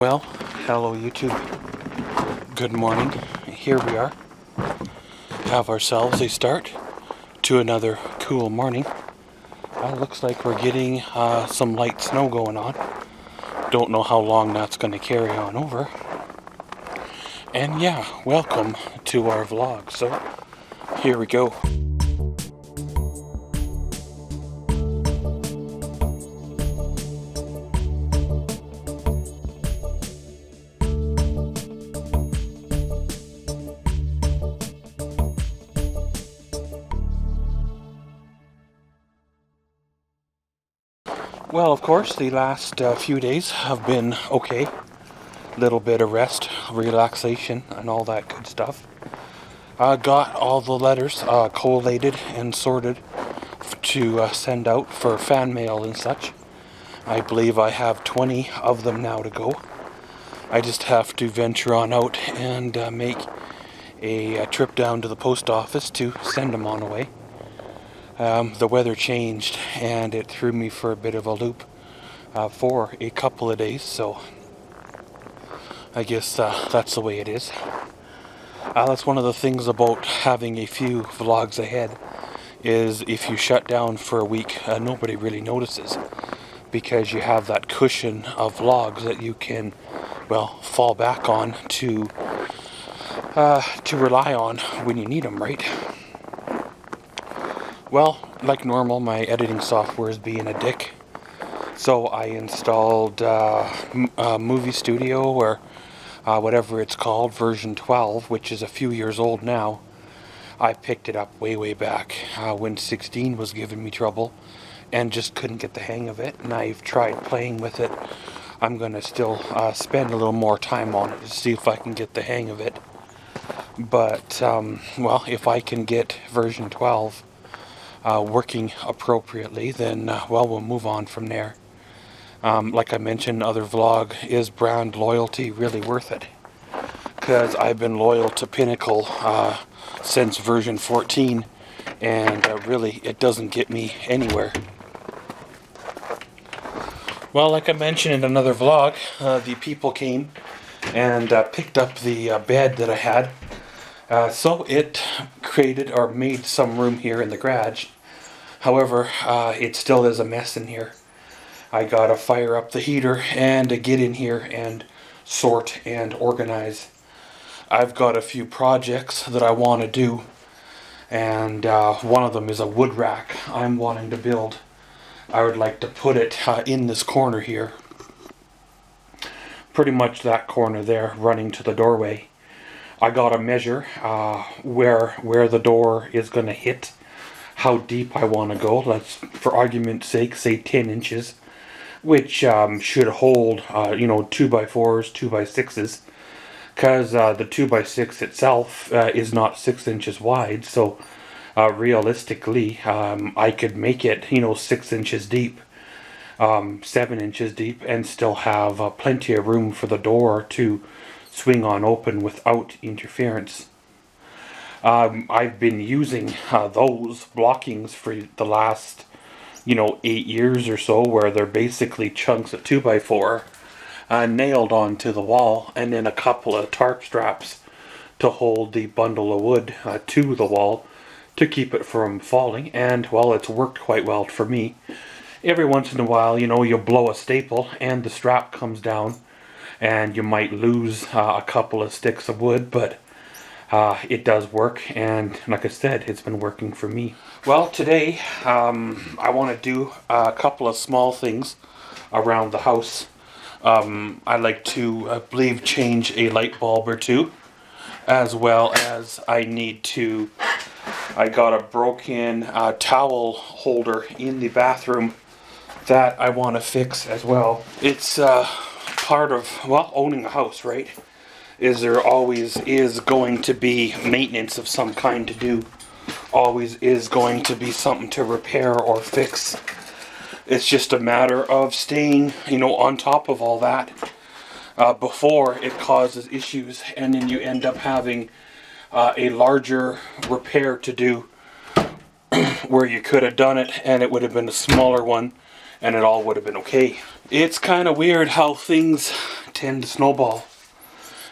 Well, hello YouTube. Good morning. Here we are. Have ourselves a start to another cool morning. Looks like we're getting some light snow going on. Don't know how long that's going to carry on over. And yeah, welcome to our vlog. So, here we go. Well, of course, the last few days have been okay. Little bit of rest, relaxation, and all that good stuff. Got all the letters collated and sorted to send out for fan mail and such. I believe I have 20 of them now to go. I just have to venture on out and make a trip down to the post office to send them on away. The weather changed and it threw me for a bit of a loop for a couple of days, so I guess that's the way it is. That's one of the things about having a few vlogs ahead, is if you shut down for a week, nobody really notices, because you have that cushion of vlogs that you can, well, fall back on to rely on when you need them, right? Well, like normal, my editing software is being a dick. So I installed Movie Studio, or whatever it's called, version 12, which is a few years old now. I picked it up way back when 16 was giving me trouble and just couldn't get the hang of it. And I've tried playing with it. I'm going to still spend a little more time on it to see if I can get the hang of it. But, well, if I can get version 12 working appropriately, then, well, we'll move on from there. Like I mentioned, other vlog, is brand loyalty really worth it? Because I've been loyal to Pinnacle since version 14, and really, it doesn't get me anywhere. Well, like I mentioned in another vlog, the people came and picked up the bed that I had. So it created or made some room here in the garage. However, it still is a mess in here. I gotta fire up the heater and get in here and sort and organize. I've got a few projects that I want to do, and one of them is a wood rack I'm wanting to build. I would like to put it in this corner here. Pretty much that corner there, running to the doorway. I gotta measure where the door is gonna hit, how deep I want to go. Let's, for argument's sake, say 10 inches, which should hold, 2x4s, 2x6s, because the 2x6 itself is not 6 inches wide, so realistically, I could make it, 6 inches deep, 7 inches deep, and still have plenty of room for the door to swing on open without interference. I've been using those blockings for the last 8 years or so, where they're basically chunks of 2x4 nailed onto the wall, and then a couple of tarp straps to hold the bundle of wood to the wall to keep it from falling. And well, it's worked quite well for me. Every once in a while, you blow a staple and the strap comes down, and you might lose a couple of sticks of wood, but it does work, and like I said, it's been working for me. Well, today I want to do a couple of small things around the house. I'd like to, I believe, change a light bulb or two, as well as I got a broken towel holder in the bathroom that I want to fix as well. It's part of, well, owning a house, right? Is there always is going to be maintenance of some kind to do. Always is going to be something to repair or fix. It's just a matter of staying, on top of all that before it causes issues, and then you end up having a larger repair to do where you could have done it and it would have been a smaller one and it all would have been okay. It's kind of weird how things tend to snowball.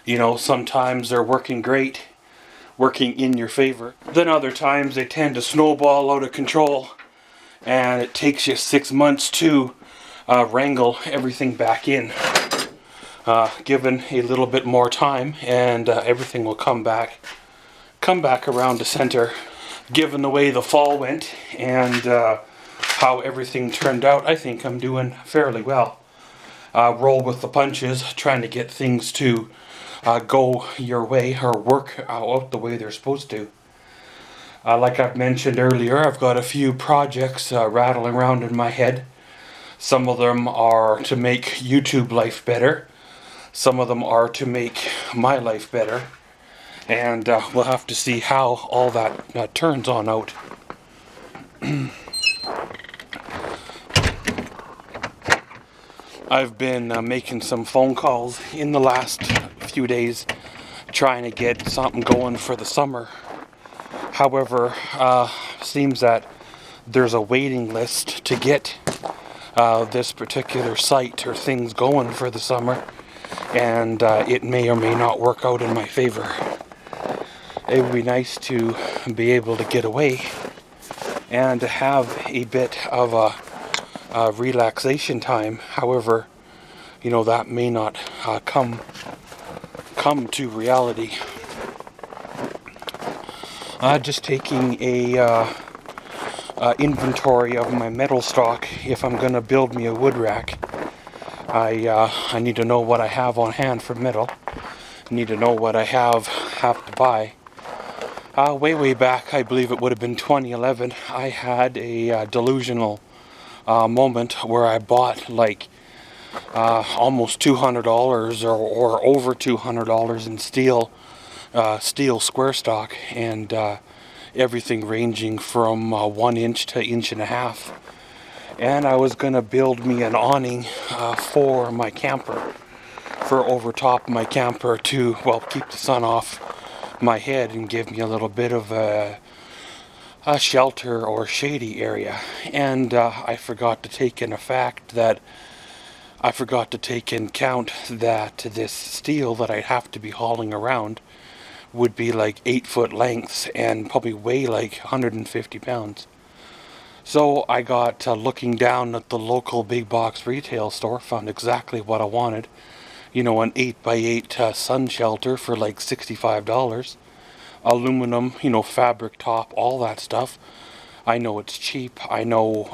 You know, sometimes they're working great, working in your favor. Then other times they tend to snowball out of control, and it takes you 6 months to wrangle everything back in. Given a little bit more time, and everything will come back around to center. Given the way the fall went and how everything turned out, I think I'm doing fairly well. Roll with the punches, trying to get things to go your way or work out the way they're supposed to. Like I've mentioned earlier, I've got a few projects rattling around in my head. Some of them are to make YouTube life better. Some of them are to make my life better. And we'll have to see how all that turns on out. I've been making some phone calls in the last few days, trying to get something going for the summer. However, seems that there's a waiting list to get this particular site or things going for the summer, and it may or may not work out in my favor. It would be nice to be able to get away and to have a bit of a relaxation time. However, you know, that may not come to reality. Just taking a inventory of my metal stock. If I'm going to build me a wood rack, I need to know what I have on hand for metal. I need to know what I have to buy. Way back, I believe it would have been 2011, I had a delusional moment where I bought like almost $200 or over $200 in steel square stock, and everything ranging from 1 inch to 1.5 inches. And I was going to build me an awning for my camper, for over top of my camper to, well, keep the sun off my head and give me a little bit of a shelter or shady area. And I forgot to take in account that this steel that I'd have to be hauling around would be like 8-foot lengths and probably weigh like 150 pounds. So I got looking down at the local big box retail store, found exactly what I wanted. You know, an 8x8 sun shelter for like $65. Aluminum, you know, fabric top, all that stuff. I know it's cheap. I know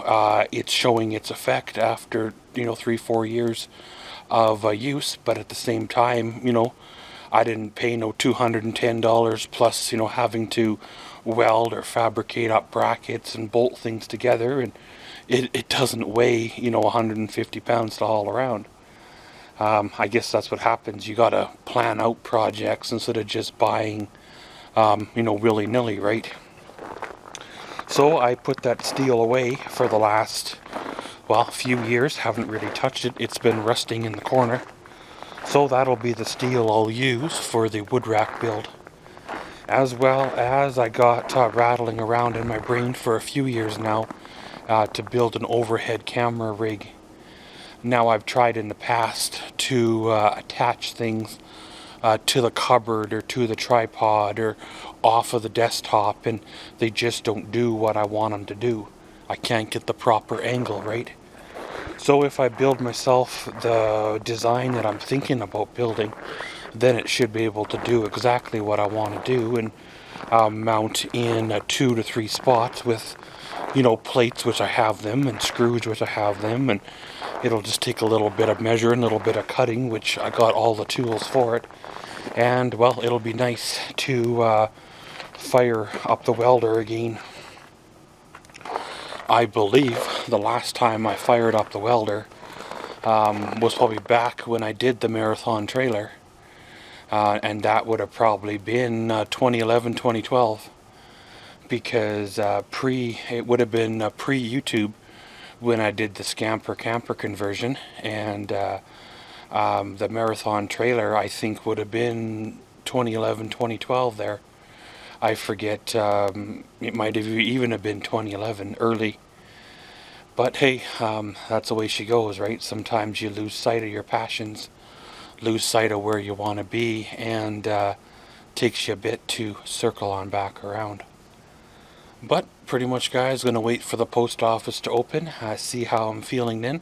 it's showing its effect after, you know, 3-4 years of use. But at the same time, you know, I didn't pay no $210 plus, you know, having to weld or fabricate up brackets and bolt things together, and it doesn't weigh, you know, 150 pounds to haul around. I guess that's what happens. You gotta plan out projects instead of just buying, you know, willy-nilly, right? So I put that steel away for the last, well, few years. Haven't really touched it. It's been rusting in the corner. So that'll be the steel I'll use for the wood rack build. As well as I got rattling around in my brain for a few years now to build an overhead camera rig. Now, I've tried in the past to attach things to the cupboard or to the tripod or off of the desktop, and they just don't do what I want them to do. I can't get the proper angle right. So if I build myself the design that I'm thinking about building, then it should be able to do exactly what I want to do, and mount in 2 to 3 spots with, you know, plates, which I have them, and screws, which I have them, and it'll just take a little bit of measuring, a little bit of cutting, which I got all the tools for it. And, well, it'll be nice to fire up the welder again. I believe the last time I fired up the welder was probably back when I did the marathon trailer. And that would have probably been 2011, 2012. Because it would have been pre-YouTube when I did the camper conversion. And the marathon trailer, I think, would have been 2011, 2012 there. I forget, it might have even have been 2011, early. But hey, that's the way she goes, right? Sometimes you lose sight of your passions, lose sight of where you want to be, and takes you a bit to circle on back around. But pretty much, guys, gonna wait for the post office to open, see how I'm feeling then.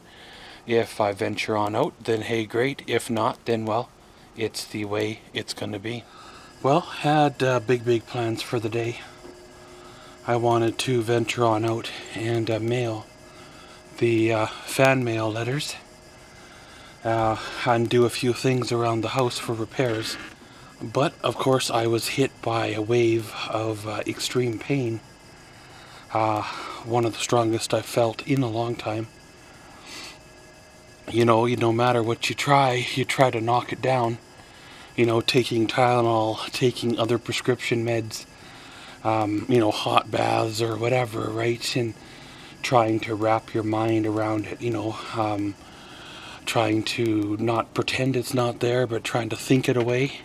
If I venture on out, then hey, great. If not, then well, it's the way it's gonna be. Well, had big plans for the day. I wanted to venture on out and mail the fan mail letters and do a few things around the house for repairs. But of course I was hit by a wave of extreme pain, one of the strongest I've felt in a long time. No matter what you try to knock it down. Taking Tylenol, taking other prescription meds, hot baths or whatever, right? And trying to wrap your mind around it, trying to not pretend it's not there, but trying to think it away.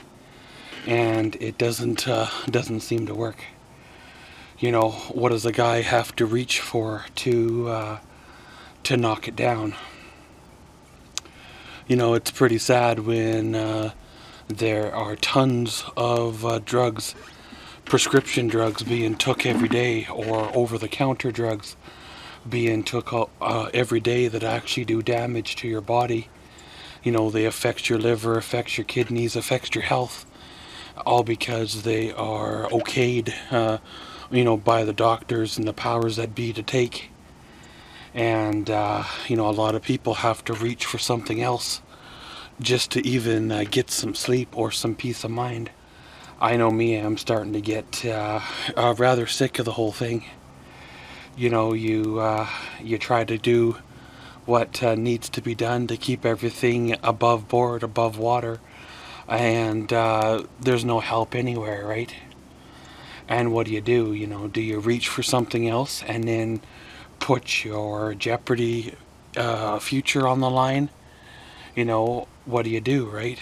And it doesn't seem to work. What does a guy have to reach for to knock it down? It's pretty sad when there are tons of drugs, prescription drugs being took every day, or over-the-counter drugs being took every day that actually do damage to your body. They affect your liver, affect your kidneys, affect your health, all because they are okayed, by the doctors and the powers that be to take. And, a lot of people have to reach for something else just to even get some sleep or some peace of mind. I know me, I'm starting to get rather sick of the whole thing. You try to do what needs to be done to keep everything above board, above water, and there's no help anywhere, right? And what do? Do you reach for something else and then put your jeopardy future on the line? What do, right?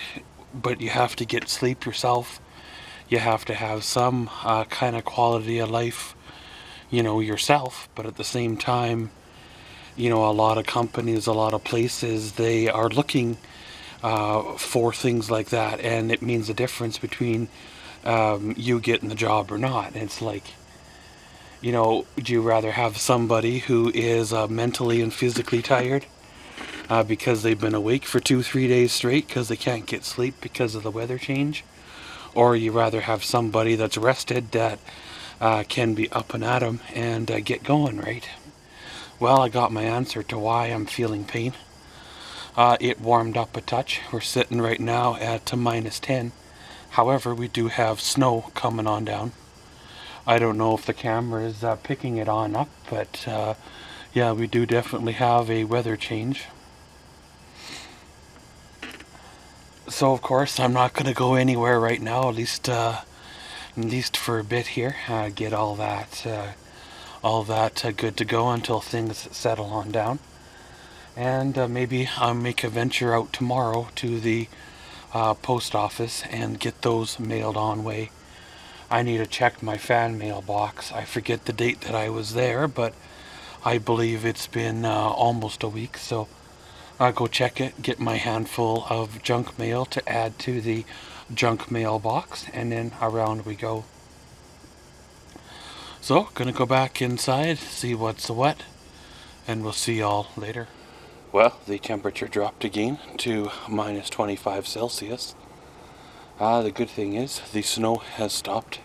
But you have to get sleep yourself. You have to have some kind of quality of life, yourself. But at the same time, a lot of companies, a lot of places, they are looking for things like that. And it means a difference between you getting the job or not. And it's like, would you rather have somebody who is mentally and physically tired because they've been awake for 2-3 days straight because they can't get sleep because of the weather change? Or you rather have somebody that's rested that can be up and at 'em and get going, right? Well, I got my answer to why I'm feeling pain. It warmed up a touch. We're sitting right now at -10. However, we do have snow coming on down. I don't know if the camera is picking it on up, but yeah, we do definitely have a weather change. So of course I'm not going to go anywhere right now, at least for a bit here. Get all that good to go until things settle on down, and maybe I'll make a venture out tomorrow to the post office and get those mailed on way. I need to check my fan mail box. I forget the date that I was there, but I believe it's been almost a week, so I'll go check it, get my handful of junk mail to add to the junk mail box, and then around we go. So, gonna go back inside, see what's what, and we'll see y'all later. Well, the temperature dropped again to -25 Celsius. The good thing is the snow has stopped.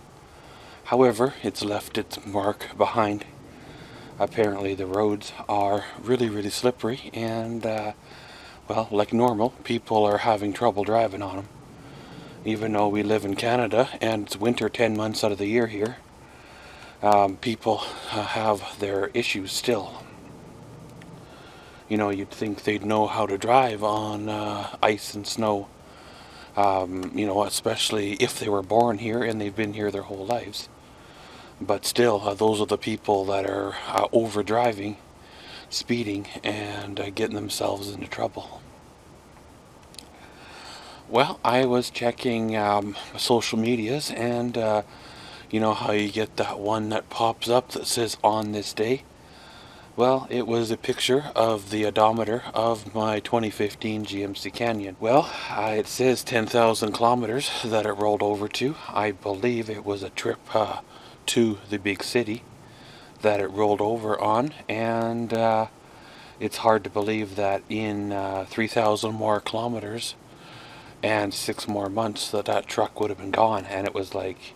However, it's left its mark behind. Apparently the roads are really slippery, and well, like normal, people are having trouble driving on them. Even though we live in Canada and it's winter 10 months out of the year here, people have their issues still. You'd think they'd know how to drive on ice and snow, especially if they were born here and they've been here their whole lives. But still, those are the people that are over driving, speeding, and getting themselves into trouble. Well, I was checking social medias, and you know how you get that one that pops up that says on this day? Well, it was a picture of the odometer of my 2015 GMC Canyon. Well, it says 10,000 kilometers that it rolled over to. I believe it was a trip to the big city that it rolled over on, and it's hard to believe that in 3,000 more kilometers and 6 more months that truck would have been gone. And it was like,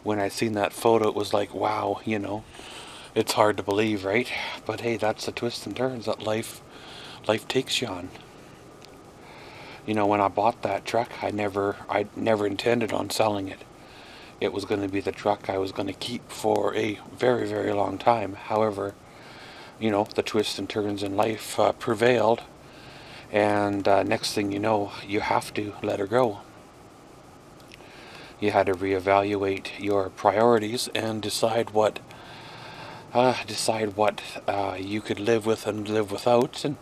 when I seen that photo, it was like, wow, it's hard to believe, right? But hey, that's the twists and turns that life takes you on. When I bought that truck, I never intended on selling it. It was going to be the truck I was going to keep for a very, very long time. However, the twists and turns in life prevailed, and next thing you know, you have to let her go. You had to reevaluate your priorities and decide what you could live with and live without. And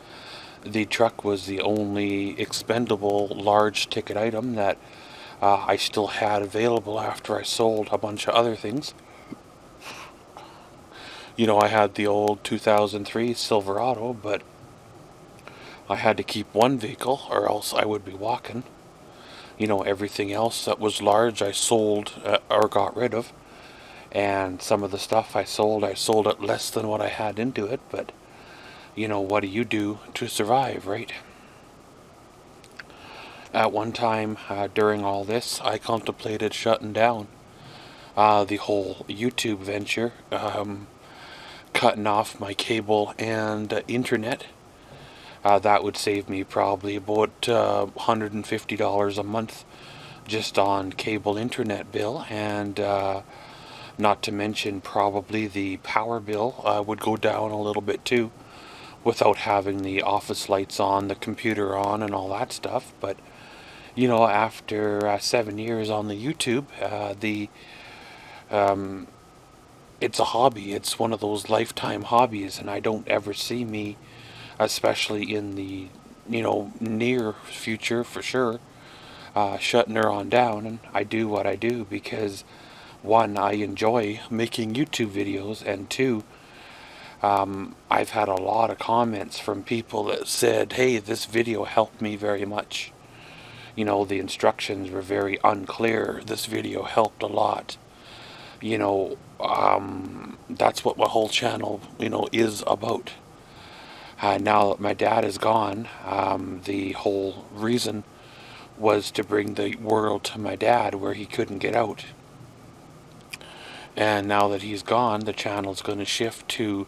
the truck was the only expendable large ticket item that I still had available after I sold a bunch of other things. I had the old 2003 Silverado, but I had to keep one vehicle or else I would be walking. Everything else that was large I sold or got rid of. And some of the stuff I sold at less than what I had into it. But, what do you do to survive, right? At one time during all this, I contemplated shutting down the whole YouTube venture, cutting off my cable and internet. That would save me probably about $150 a month just on cable internet bill, and not to mention probably the power bill would go down a little bit too, without having the office lights on, the computer on, and all that stuff. But after 7 years on the YouTube, it's a hobby. It's one of those lifetime hobbies, and I don't ever see me, especially in the near future for sure, shutting her on down. And I do what I do because, one, I enjoy making YouTube videos, and two, I've had a lot of comments from people that said, hey, this video helped me very much. The instructions were very unclear. This video helped a lot. That's what my whole channel, is about. Now that my dad is gone, the whole reason was to bring the world to my dad where he couldn't get out. And now that he's gone, the channel's going to shift to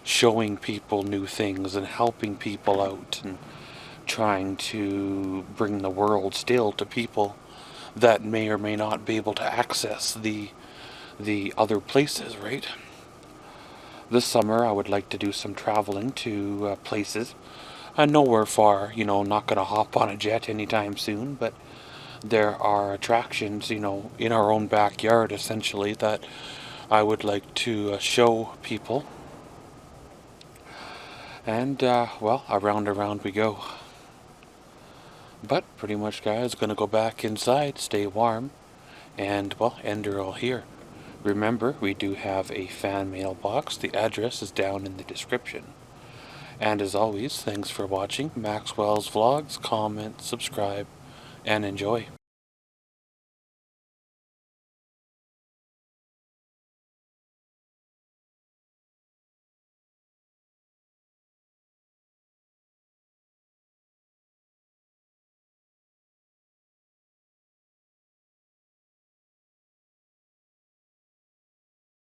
showing people new things and helping people out and trying to bring the world still to people that may or may not be able to access the other places, right? This summer I would like to do some traveling to places. Nowhere far, not going to hop on a jet anytime soon, but there are attractions, in our own backyard essentially, that I would like to show people. And, well, around and around we go. But pretty much, guys, gonna go back inside, stay warm, and, well, end her all here. Remember, we do have a fan mail box. The address is down in the description. And as always, thanks for watching Maxwell's Vlogs. Comment, subscribe, and enjoy.